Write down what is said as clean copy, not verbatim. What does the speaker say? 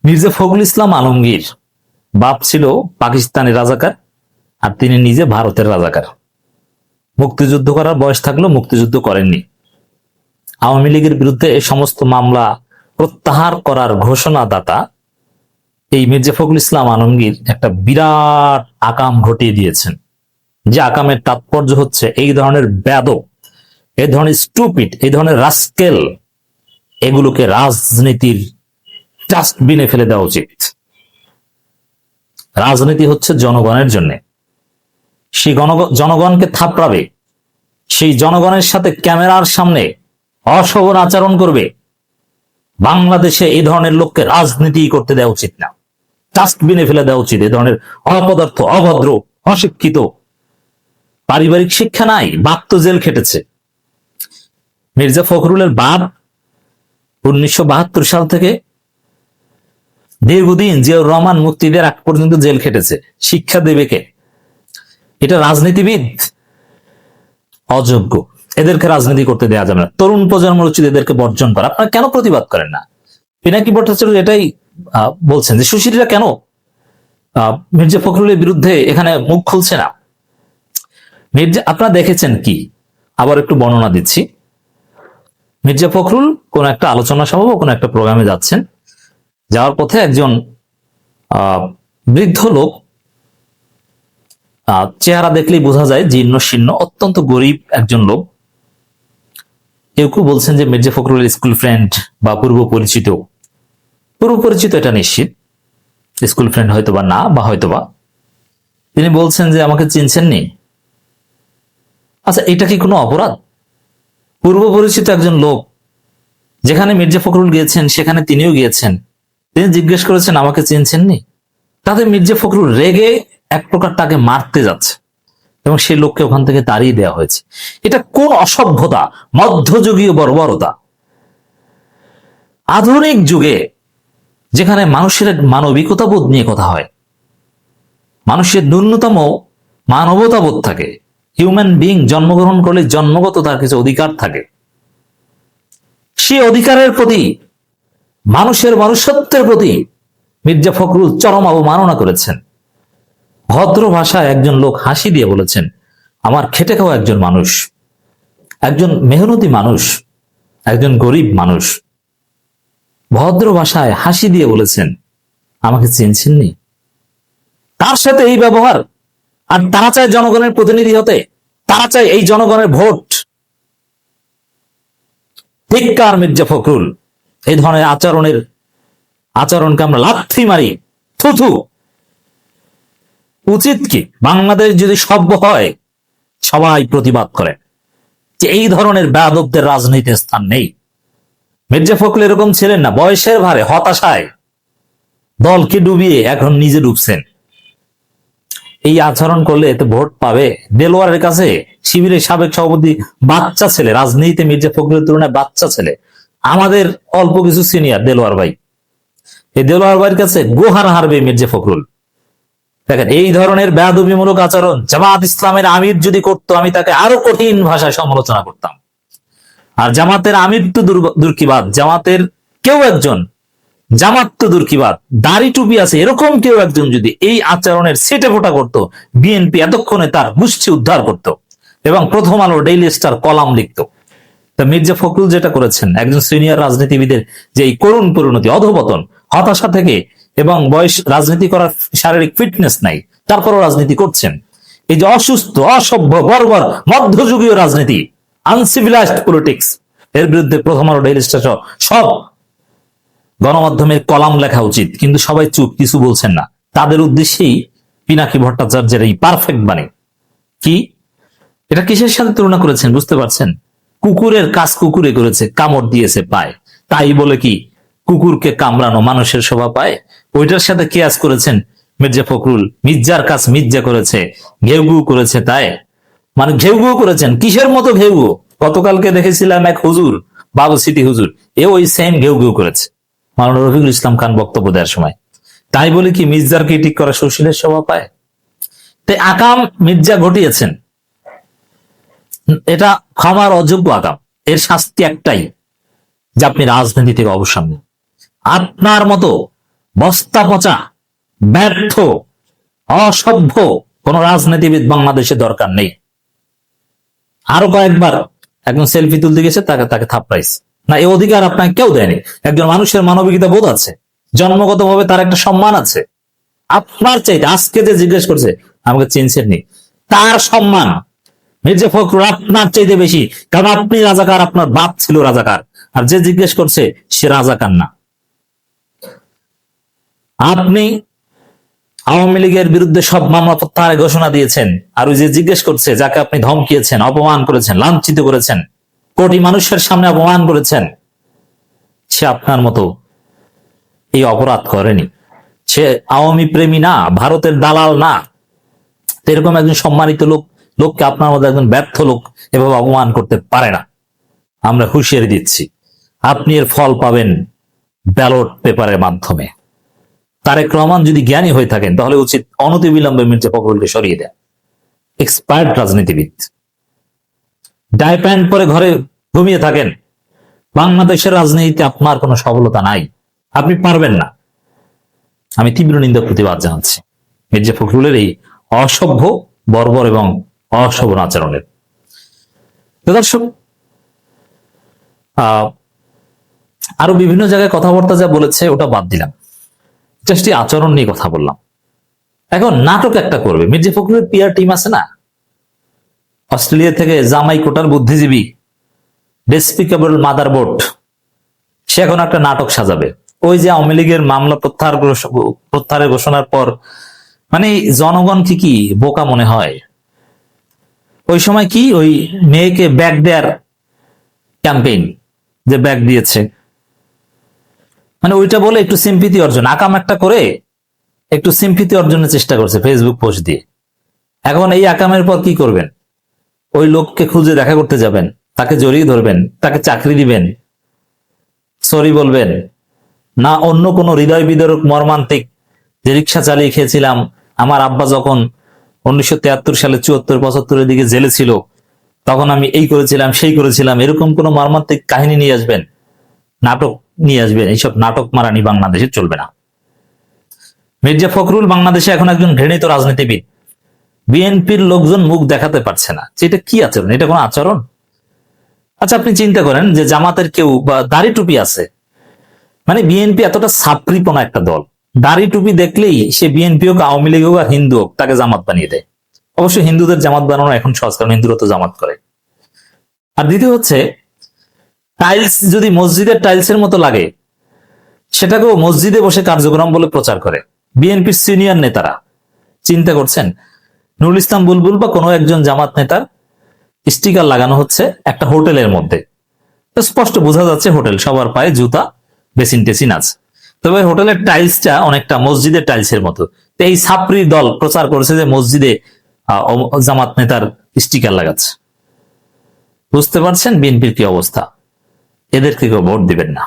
মির্জা ফখরুল ইসলাম আলমগীর বাপ ছিল পাকিস্তানের রাজাকার, আর তিনি নিজে ভারতের রাজাকার। মুক্তিযুদ্ধ করার বয়স থাকলেও মুক্তিযুদ্ধ করেননি। আওয়ামী লীগের বিরুদ্ধে এই সমস্ত মামলা প্রত্যাহার করার ঘোষণাদাতা এই মির্জা ফখরুল ইসলাম আলমগীর একটা বিরাট আকাম ঘটিয়ে দিয়েছেন। যে আকামের তাৎপর্য হচ্ছে এই ধরনের বেয়াদব, এই ধরনের স্টুপিড, এই ধরনের রাস্কেল, এগুলোকে রাজনীতির ডাস্টবিনে ফেলে দেওয়া উচিত। রাজনীতি হচ্ছে জনগণের জন্য। সেই জনগণকে থাপড়াবে, সেই জনগণের সাথে ক্যামেরার সামনে অশোভন আচরণ করবে। বাংলাদেশে এই ধরনের লোককে রাজনীতি করতে দেওয়া উচিত না, ডাস্টবিনে ফেলে দেওয়া উচিত। এই ধরনের অপদার্থ, অভদ্র, অশিক্ষিত, পারিবারিক শিক্ষা নাই, বাপ তো জেল খেটেছে। মির্জা ফখরুলের বাপ 1972 সাল থেকে দীর্ঘদিন জিয়াউর রহমান মুক্তিদের আগ পর্যন্ত জেল খেটেছে। শিক্ষা দেবে কে? এটা রাজনীতিবিদ, অযোগ্য। এদেরকে রাজনীতি করতে দেওয়া যাবে না। তরুণ প্রজন্মের উচিত এদেরকে বর্জন করা। আপনারা কেন প্রতিবাদ করেন না? পিনাকি ভট্টাচার্য এটাই বলছেন যে সুশীলরা কেন মির্জা ফখরুলের বিরুদ্ধে এখানে মুখ খুলছে না। আপনারা দেখেছেন কি? আবার একটু বর্ণনা দিচ্ছি। মির্জা ফখরুল কোন একটা আলোচনা সভা বা কোন একটা প্রোগ্রামে যাচ্ছেন, যাওয়ার পথে একজন বৃদ্ধ লোক, চেহারা দেখলেই বোঝা যায় জীর্ণ শীর্ণ, অত্যন্ত গরিব একজন লোক। কেউ কেউ বলছেন যে মির্জা ফখরুলের স্কুল ফ্রেন্ড বা পূর্ব পরিচিত, এটা নিশ্চিত। স্কুল ফ্রেন্ড হয়তোবা না, বা হয়তোবা। তিনি বলছেন যে আমাকে চিনছেন নি। আচ্ছা, এটা কি কোনো অপরাধ? পূর্ব পরিচিত একজন লোক, যেখানে মির্জা ফখরুল গিয়েছেন সেখানে তিনিও গিয়েছেন, তিনি জিজ্ঞেস করেছেন আমাকে চিনছেন নি। তাতে মির্জা ফখরুল রেগে এক প্রকার তাকে মারতে যাচ্ছে এবং সেই লোককে ওখান থেকে তাড়িয়ে দেওয়া হয়েছে। এটা কোন অসভ্যতা, মধ্যযুগীয় বর্বরতা! আধুনিক যুগে যেখানে মানুষের মানবিকতা বোধ নিয়ে কথা হয়, মানুষের ন্যূনতম মানবতা বোধ থাকে, হিউম্যান বিং জন্মগ্রহণ করলে জন্মগত তার কিছু অধিকার থাকে, সেই অধিকারের প্রতি, মানুষের মনুষ্যত্বের প্রতি মির্জা ফখরুল চরম অবমাননা করেছেন। ভদ্র ভাষায় একজন লোক হাসি দিয়ে বলেছেন, আমার খেটে খাওয়া একজন মানুষ, একজন মেহনতি মানুষ, একজন গরিব মানুষ, ভদ্র ভাষায় হাসি দিয়ে বলেছেন আমাকে চিনছেন নি। তার সাথে এই ব্যবহার! আর তারা চায় জনগণের প্রতিনিধি হতে, তারা চায় এই জনগণের ভোট। ধিক্কার মির্জা ফখরুল! এই ধরনের আচরণকে আমরা লাথি মারি, থুথু। উচিত কি বাংলাদেশ যদি সভ্য হয় সবাই প্রতিবাদ করে যে এই ধরনের বেয়াদবদের রাজনীতির স্থান নেই। মির্জা ফখরুল এরকম ছিলেন না, বয়সের ভারে, হতাশায় দলকে ডুবিয়ে এখন নিজে ডুবছেন। এই আচরণ করলে এতে ভোট পাবে? দেলোয়ারের কাছে শিবিরের সাবেক সভাপতি বাচ্চা ছেলে, রাজনীতিতে মির্জা ফখরুলের তুলনায় বাচ্চা ছেলে, আমাদের অল্প কিছু সিনিয়র দেলোয়ার ভাই। এই দেলোয়ার ভাইয়ের কাছে গোহার হারবে মির্জা ফখরুল। দেখেন, এই ধরনের বেয়াদবিমূলক আচরণ জামাত ইসলামের আমির যদি করতো, আমি তাকে আরো কঠিন ভাষায় সমালোচনা করতাম। আর জামাতের আমির তো দুর্কিবাদ, জামাতের কেউ একজন, জামাত তো দুর্কিবাদ, দাড়ি টুপি আছে এরকম কেউ একজন যদি এই আচরণের সেটে ফোটা করতো, বিএনপি এতক্ষণে তার মুষ্টি উদ্ধার করত এবং প্রথম আলো, ডেইলি স্টার কলাম লিখত। তা মির্জা ফখরুল যেটা করেছেন, একজন সিনিয়র রাজনীতিবিদের যে এই করুণ পরিণতি, অধপতন, হতাশা থেকে, এবং বয়স, রাজনীতি করার শারীরিক ফিটনেস নাই, তারপরও রাজনীতি করছেন। এই যে অসুস্থ, অসভ্য, বর্বর মধ্যযুগীয় রাজনীতি, আনসিভিলাইজড পলিটিক্স, এর বিরুদ্ধে প্রথম আলো, ডেইলি স্টার সব গণমাধ্যমের কলাম লেখা উচিত। কিন্তু সবাই চুপ, কিছু বলছেন না। তাদের উদ্দেশ্যেই পিনাকি ভট্টাচার্যের এই পারফেক্ট বাণী। কি এটা কিসের সাথে তুলনা করেছেন বুঝতে পারছেন? কুকুরের কাজ কুকুরে করেছে, কামড় দিয়েছে পায়, তাই বলে কি কুকুরকে কামড়ানো মানুষের শোভা পায়? ওইটার সাথে কেয়াস করেছেন মির্জা ফখরুল। মির্জার কাজ মির্জা করেছে, ঘেউ ঘেউ করেছে, তাই মানে ঘেউ ঘেউ করেছেন। কিসের মতো ঘেউ ঘেউ? গতকালকে দেখেছিলাম এক হুজুর, বাবু সিটি হুজুর, এ ওই সেম ঘেউ ঘেউ করেছে মাওলানা রফিকুল ইসলাম খান বক্তব্য দেওয়ার সময়। তাই বলে কি মির্জার ক্রিটিক করা সুশীলের শোভা পায়? তাই আকাম মির্জা ঘটিয়েছেন, এটা ক্ষমার অযোগ্য আকাম। এর শাস্তি একটাই, যে আপনি রাজনীতি থেকে অবসর নিন। আপনার মতো বস্তা পচা, ব্যর্থ, অসভ্য কোন রাজনীতিবিদ বাংলাদেশে দরকার নেই। আরো কয়েকবার একজন সেলফি তুলতে গেছে, তাকে তাকে থাপড়াইছে না, এই অধিকার আপনাকে কেউ দেয়নি। একজন মানুষের মানবিকতা বোধ আছে, জন্মগতভাবে তার একটা সম্মান আছে। আপনার চাইতে আজকে যে জিজ্ঞেস করছে আমাকে চিনছেন নি, তার সম্মান মির্জা ফখরুল আপনার চাইতে বেশি, কারণ আপনি রাজাকার, আপনার বাপ ছিল রাজাকার। আর যে জিজ্ঞেস করছে সে রাজাকার না। আপনি আওয়ামী লীগের বিরুদ্ধে সব মামলা প্রত্যাহারের ঘোষণা দিয়েছেন, আর ওই যে জিজ্ঞেস করছে যাকে আপনি ধমকিয়েছেন, অপমান করেছেন, লাঞ্ছিত করেছেন, কোটি মানুষের সামনে অপমান করেছেন, সে আপনার মতো এই অপরাধ করেনি। সে আওয়ামী প্রেমী না, ভারতের দালাল না। এরকম একজন সম্মানিত লোককে আপনার মধ্যে একজন ব্যর্থ লোক এভাবে অপমান করতে পারে না। আমরা হুঁশিয়ারি দিচ্ছি, আপনি এর ফল পাবেন ব্যালট পেপারের মাধ্যমে। তারেক রহমান যদি জ্ঞানী হয়ে থাকেন তাহলে উচিত অনতিবিলম্বে মির্জা ফখরুলকে সরিয়ে দেন। এক্সপায়ার্ড রাজনীতিবিদ, ডাই প্যান্ট পরে ঘরে ঘুমিয়ে থাকেন। বাংলাদেশের রাজনীতিতে আপনার কোনো সফলতা নাই, আপনি পারবেন না। আমি তীব্র নিন্দা প্রতিবাদ জানাচ্ছি মির্জা ফখরুলের এই অসভ্য, বর্বর এবং অশোভন আচরণের। দর্শক, আরো বিভিন্ন জায়গায় কথাবার্তা যা বলেছে ওটা বাদ দিলাম, জাস্ট আচরণ নিয়ে কথা বললাম। এখন নাটক একটা করবে। মির্জা ফখরুলের পিআর টিম আছে না, অস্ট্রেলিয়া থেকে জামাই কোটার বুদ্ধিজীবী ডেসপিকেবল মাদারবোর্ড, সে এখন একটা নাটক সাজাবে। ওই যে আওয়ামী লীগের মামলা প্রত্যাহারের ঘোষণার পর মানে জনগণ কি বোকা মনে হয়। ওই সময় কি ওই মেয়েকে ব্যাগ দেয়ার ক্যাম্পেইন, যে ব্যাগ দিয়েছে, মানে ওইটা বলে একটু সিম্পিতি অর্জন, আকাম একটা করে একটু সিম্পিতি অর্জনের চেষ্টা করছে ফেসবুক পোস্ট দিয়ে। এখন এই আকামের পর কি করবেন? ওই লোককে খুঁজে দেখা করতে যাবেন, তাকে জড়িয়ে ধরবেন, তাকে চাকরি দিবেন, সরি বলবেন না অন্য কোনো হৃদয় বিদারক মর্মান্তিক, যে রিক্সা চালিয়ে খেয়েছিলাম আমার আব্বা যখন 1973 সালে 74-75 দিকে জেলে ছিল, তখন আমি এই করেছিলাম সেই করেছিলাম, এরকম কোন মর্মান্তিক কাহিনী নিয়ে আসবেন, নাটক নিয়ে আসবেন। এইসব নাটক মারানি বাংলাদেশে চলবে না। মির্জা ফখরুল বাংলাদেশে এখন একজন ঘৃণিত রাজনীতিবিদ। বিএনপির লোকজন মুখ দেখাতে পারছে না, এটা কি আচরণ? এটা কোন আচরণ? আচ্ছা, আপনি চিন্তা করেন যে জামাতের কেউ বা দাড়ি টুপি আছে, মানে বিএনপি এতটা ছাপরিপনা একটা দল, দাড়ি টুপি দেখলেই সে বিএনপি হোক, আওয়ামী লীগ হোক আর হিন্দু হোক, তাকে জামাত বানিয়ে দেয়। অবশ্য হিন্দুদের জামাত বানানো এখন সহজ, কারণ হিন্দুরা তো জামাত করে। আর দ্বিতীয় হচ্ছে, টাইলস যদি মসজিদের টাইলসের মতো লাগে, সেটাকেও মসজিদে বসে কার্যক্রম বলে প্রচার করে বিএনপির সিনিয়র নেতারা। চিন্তা করছেন, নুরুল ইসলাম বুলবুল বা কোনো একজন জামাত নেতার স্টিকার লাগানো হচ্ছে একটা হোটেলের মধ্যে, স্পষ্ট বোঝা যাচ্ছে হোটেল, সবার পায়ে জুতা, বেসিন টেসিন আছে, তবে হোটেলের টাইলসটা অনেকটা মসজিদের টাইলসের মতো। তো এই ছাপরি দল প্রচার করেছে যে মসজিদে জামাত নেতার স্টিকার লাগাচ্ছে। বুঝতে পারছেন বিএনপির কি অবস্থা? এদেরকে কেউ ভোট দিবেন না।